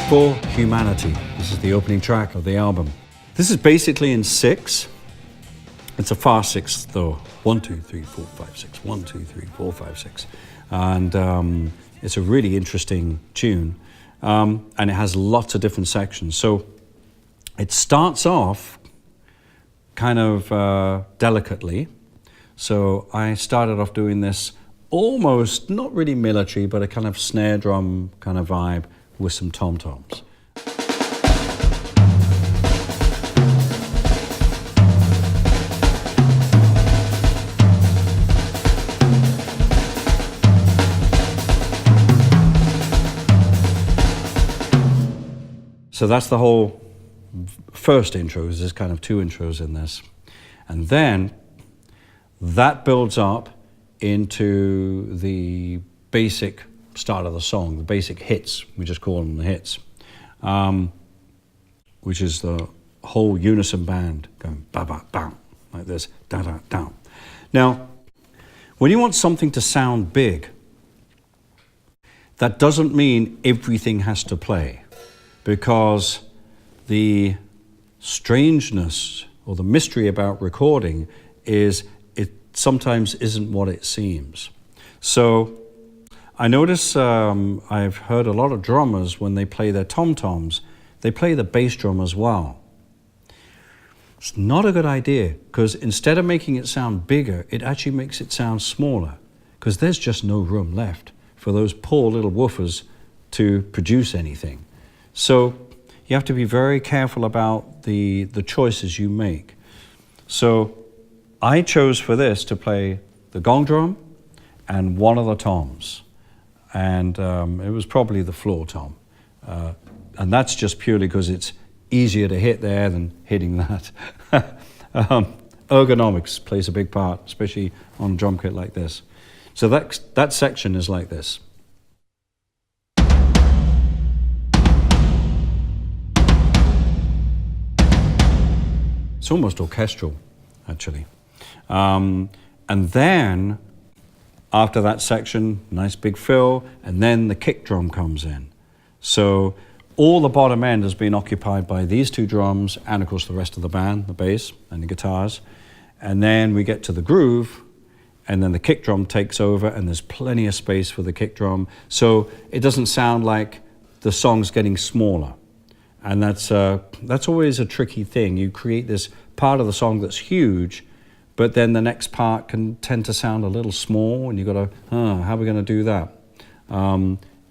For Humanity. This is the opening track of the album. This is basically in 6. It's a fast 6 though. 1, 2, 3, 4, 5, 6. 1, 2, 3, 4, 5, 6. And it's a really interesting tune. And it has lots of different sections. So it starts off kind of delicately. So I started off doing this almost, not really military, but a kind of snare drum kind of vibe with some tom-toms. So that's the whole first intro. There's kind of 2 intros in this. And then that builds up into the basic start of the song, the basic hits, we just call them the hits, which is the whole unison band going ba-ba-bam, like this, da-da-da. Now, when you want something to sound big, that doesn't mean everything has to play, because the strangeness or the mystery about recording is it sometimes isn't what it seems. So I notice I've heard a lot of drummers, when they play their tom-toms, they play the bass drum as well. It's not a good idea, because instead of making it sound bigger, it actually makes it sound smaller, because there's just no room left for those poor little woofers to produce anything. So you have to be very careful about the choices you make. So I chose for this to play the gong drum and one of the toms. And it was probably the floor tom. And that's just purely because it's easier to hit there than hitting that. Ergonomics plays a big part, especially on a drum kit like this. So that section is like this. It's almost orchestral, actually. And then, after that section, nice big fill, and then the kick drum comes in. So all the bottom end has been occupied by these 2 drums, and of course the rest of the band, the bass and the guitars. And then we get to the groove, and then the kick drum takes over, and there's plenty of space for the kick drum. So it doesn't sound like the song's getting smaller. And that's always a tricky thing. You create this part of the song that's huge, but then the next part can tend to sound a little small, and you've got to, how are we going to do that?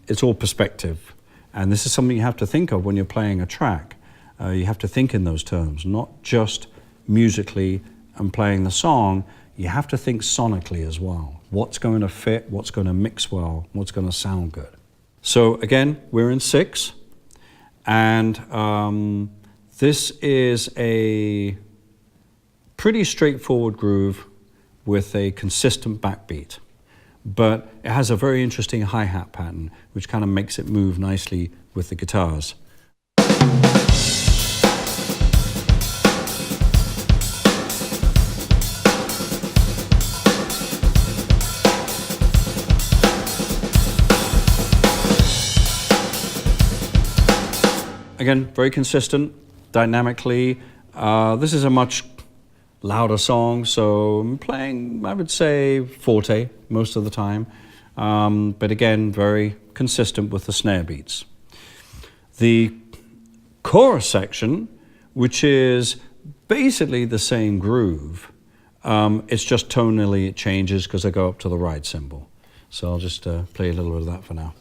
It's all perspective. And this is something you have to think of when you're playing a track. You have to think in those terms, not just musically and playing the song. You have to think sonically as well. What's going to fit, what's going to mix well, what's going to sound good. So again, we're in 6. And this is a pretty straightforward groove with a consistent backbeat, but it has a very interesting hi-hat pattern, which kind of makes it move nicely with the guitars. Again, very consistent, dynamically. This is a much louder song, so I'm playing, I would say, forte most of the time. But again, very consistent with the snare beats. The chorus section, which is basically the same groove, it's just tonally it changes because I go up to the right cymbal. So I'll just play a little bit of that for now.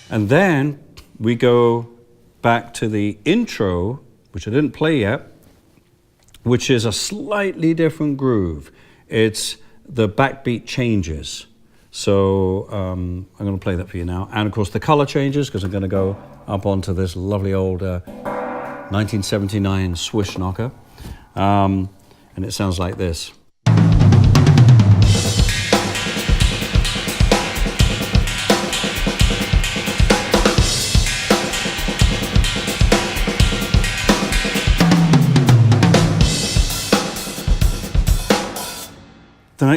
And then we go back to the intro, which I didn't play yet, which is a slightly different groove. It's the backbeat changes. So I'm going to play that for you now. And of course the color changes because I'm going to go up onto this lovely old 1979 Swish knocker. And it sounds like this.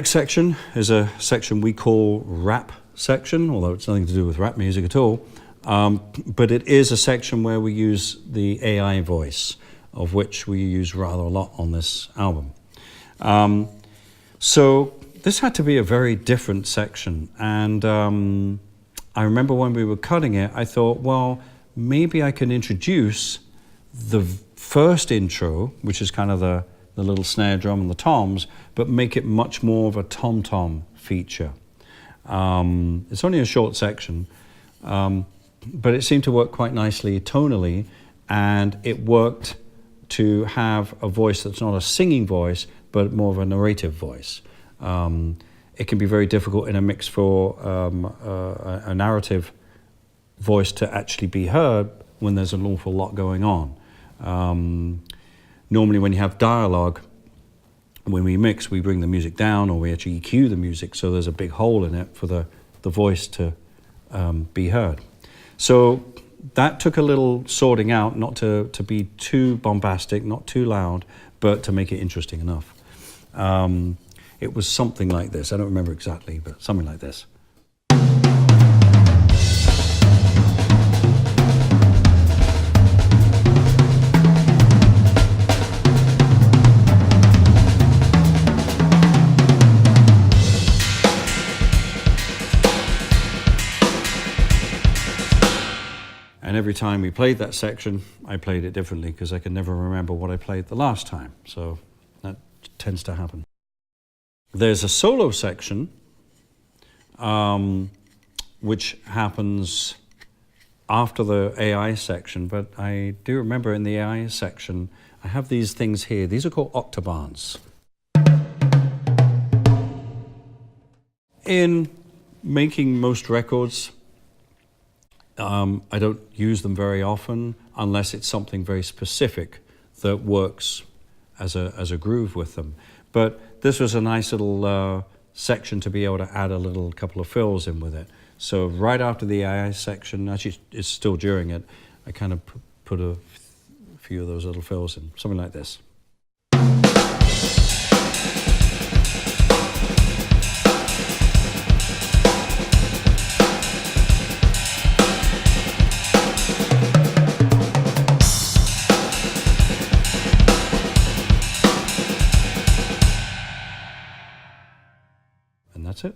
next section is a section we call rap section, although it's nothing to do with rap music at all. But it is a section where we use the AI voice, of which we use rather a lot on this album. So this had to be a very different section, and I remember when we were cutting it, I thought, well, maybe I can introduce the first intro, which is kind of the little snare drum and the toms, but make it much more of a tom-tom feature. It's only a short section, but it seemed to work quite nicely tonally, and it worked to have a voice that's not a singing voice, but more of a narrative voice. It can be very difficult in a mix for a narrative voice to actually be heard when there's an awful lot going on. Normally when you have dialogue, when we mix, we bring the music down, or we actually EQ the music, so there's a big hole in it for the voice to be heard. So that took a little sorting out, not to be too bombastic, not too loud, but to make it interesting enough. It was something like this. I don't remember exactly, but something like this. And every time we played that section, I played it differently because I could never remember what I played the last time. So that tends to happen. There's a solo section, which happens after the AI section, but I do remember in the AI section, I have these things here. These are called octobans. In making most records, I don't use them very often unless it's something very specific that works as a groove with them. But this was a nice little section to be able to add a couple of fills in with it. So right after the AI section, actually it's still during it, I kind of put a few of those little fills in, something like this. And that's it.